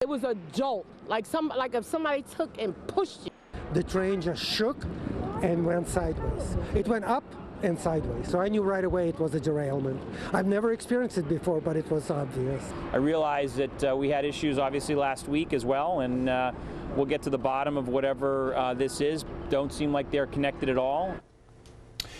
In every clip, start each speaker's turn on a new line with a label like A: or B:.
A: It was a jolt, like if somebody took and pushed you.
B: The train just shook and went sideways. It went up and sideways, so I knew right away it was a derailment. I've never experienced it before, but it was obvious.
C: I realized that we had issues obviously last week as well, and we'll get to the bottom of whatever this is. Don't seem like they're connected at all.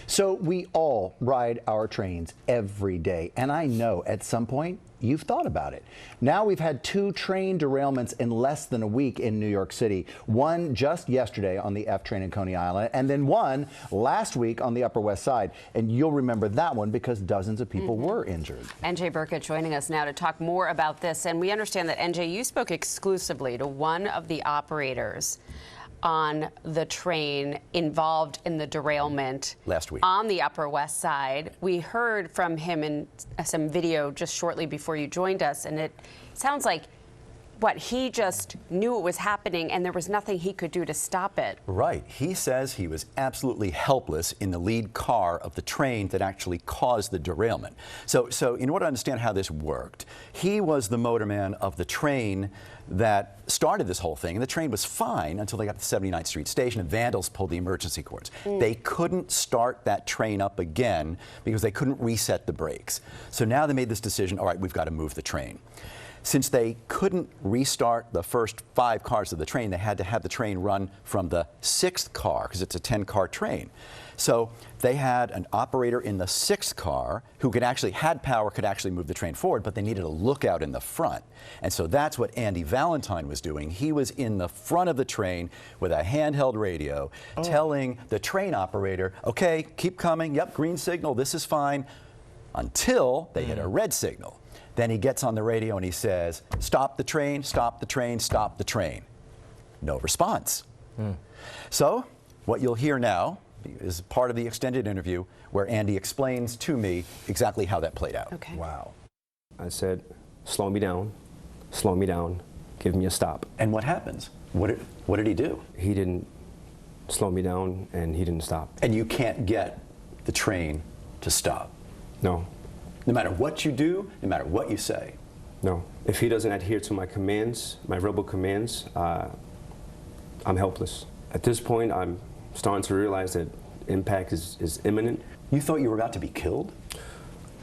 D: So we all ride our trains every day, and I know at some point you've thought about it. Now we've had 2 train derailments in less than a week in New York City. One just yesterday on the F train in Coney Island, and then one last week on the Upper West Side. And you'll remember that one because dozens of people were injured.
E: N.J. Burkett joining us now to talk more about this. And we understand that, N.J., you spoke exclusively to one of the operators on the train involved in the derailment
D: last week
E: on the Upper West Side. We heard from him in some video just shortly before you joined us, and it sounds like he just knew it was happening and there was nothing he could do to stop it.
F: Right. He says he was absolutely helpless in the lead car of the train that actually caused the derailment. So in order to understand how this worked, he was the motorman of the train that started this whole thing, and the train was fine until they got to the 79th Street station and vandals pulled the emergency cords. They couldn't start that train up again because they couldn't reset the brakes. So now they made this decision, all right, we've got to move the train. Since they couldn't restart the first 5 cars of the train, they had to have the train run from the 6th car because it's a 10-car train. So they had an operator in the 6th car who had power, could actually move the train forward, but they needed a lookout in the front. And so that's what Andy Valentine was doing. He was in the front of the train with a handheld radio telling the train operator, okay, keep coming, yep, green signal, this is fine, until they hit a red signal. Then he gets on the radio and he says, stop the train, stop the train, stop the train. No response. So what you'll hear now is part of the extended interview where Andy explains to me exactly how that played out.
E: Okay.
D: Wow.
G: I said, slow me down, give me a stop.
F: And what happens? What did he do?
G: He didn't slow me down and he didn't stop.
F: And you can't get the train to stop?
G: No.
F: No matter what you do, no matter what you say?
G: No. If he doesn't adhere to my commands, my verbal commands, I'm helpless. At this point, I'm starting to realize that impact is imminent.
F: You thought you were about to be killed?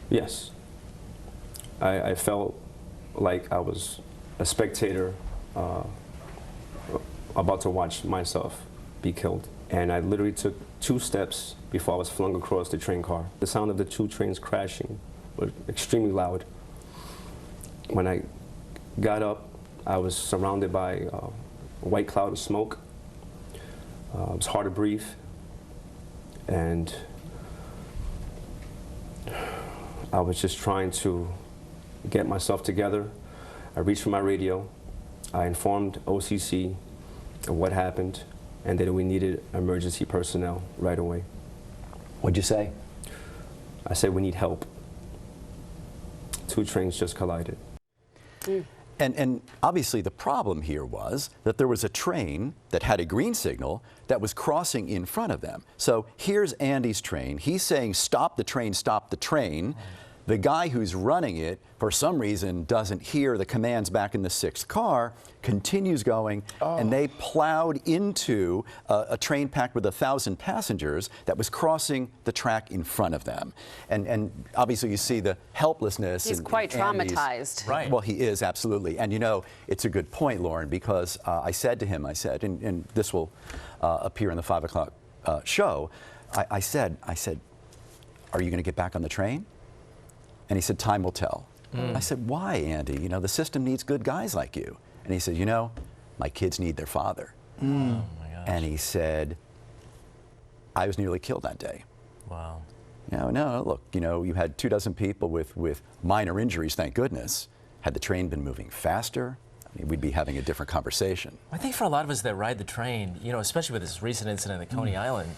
G: Yes. I felt like I was a spectator about to watch myself be killed. And I literally took 2 steps before I was flung across the train car. The sound of the 2 trains crashing was extremely loud. When I got up, I was surrounded by a white cloud of smoke. It was hard to breathe. And I was just trying to get myself together. I reached for my radio. I informed OCC of what happened and that we needed emergency personnel right away.
F: What'd you say?
G: I said we need help. 2 trains just collided.
F: And obviously the problem here was that there was a train that had a green signal that was crossing in front of them. So here's Andy's train. He's saying, stop the train, stop the train. The guy who's running it, for some reason, doesn't hear the commands back in the 6th car, continues going, and they plowed into a train packed with 1,000 passengers that was crossing the track in front of them. And obviously you see the helplessness.
E: He's quite traumatized.
F: Right. Well, he is, absolutely. And you know, it's a good point, Lauren, because I said to him, and this will appear in the 5 o'clock show, I said, are you going to get back on the train? And he said, time will tell. I said, why, Andy? You know, the system needs good guys like you. And he said, you know, my kids need their father.
H: Oh my gosh.
F: And he said, I was nearly killed that day.
H: Wow.
F: No, look, you know, you had 24 people with minor injuries, thank goodness. Had the train been moving faster, I mean, we'd be having a different conversation.
H: I think for a lot of us that ride the train, you know, especially with this recent incident at Coney Island,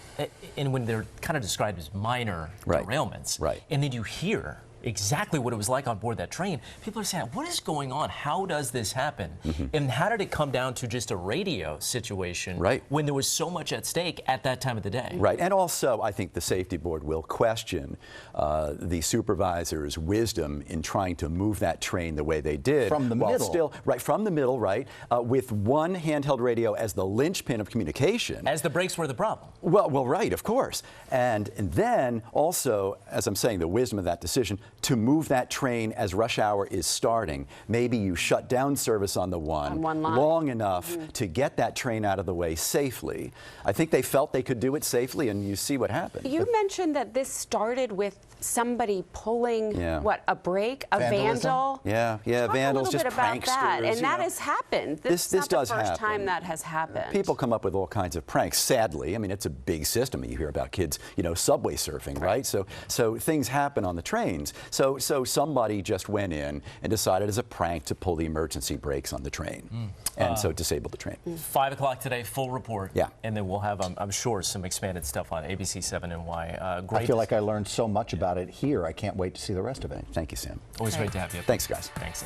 H: and when they're kind of described as minor derailments, and then you hear exactly what it was like on board that train. People are saying, what is going on? How does this happen? And how did it come down to just a radio situation when there was so much at stake at that time of the day?
F: Right, and also I think the safety board will question the supervisor's wisdom in trying to move that train the way they did.
D: From the middle.
F: Still, from the middle, with one handheld radio as the linchpin of communication.
H: As the brakes were the problem.
F: Well, right, of course. And then also, as I'm saying, the wisdom of that decision to move that train as rush hour is starting. Maybe you shut down service on the one
E: line.
F: long enough to get that train out of the way safely. I think they felt they could do it safely, and you see what happened.
E: You mentioned that this started with somebody pulling, a brake, a vandal?
F: Yeah,
E: Talk
F: vandals,
E: a
F: just
E: little bit about
F: pranksters.
E: that. And that has happened. This is not the first time that has happened.
F: People come up with all kinds of pranks, sadly. I mean, it's a big system. You hear about kids, subway surfing, right? So things happen on the trains. So somebody just went in and decided as a prank to pull the emergency brakes on the train. And so disabled the train.
H: 5 o'clock today, full report.
F: Yeah.
H: And then we'll have, I'm sure, some expanded stuff on ABC7NY.
D: I feel like I learned so much about it here. I can't wait to see the rest of it.
F: Thank you, Sam.
H: Always great to have you.
F: Thanks, guys.
H: Thanks.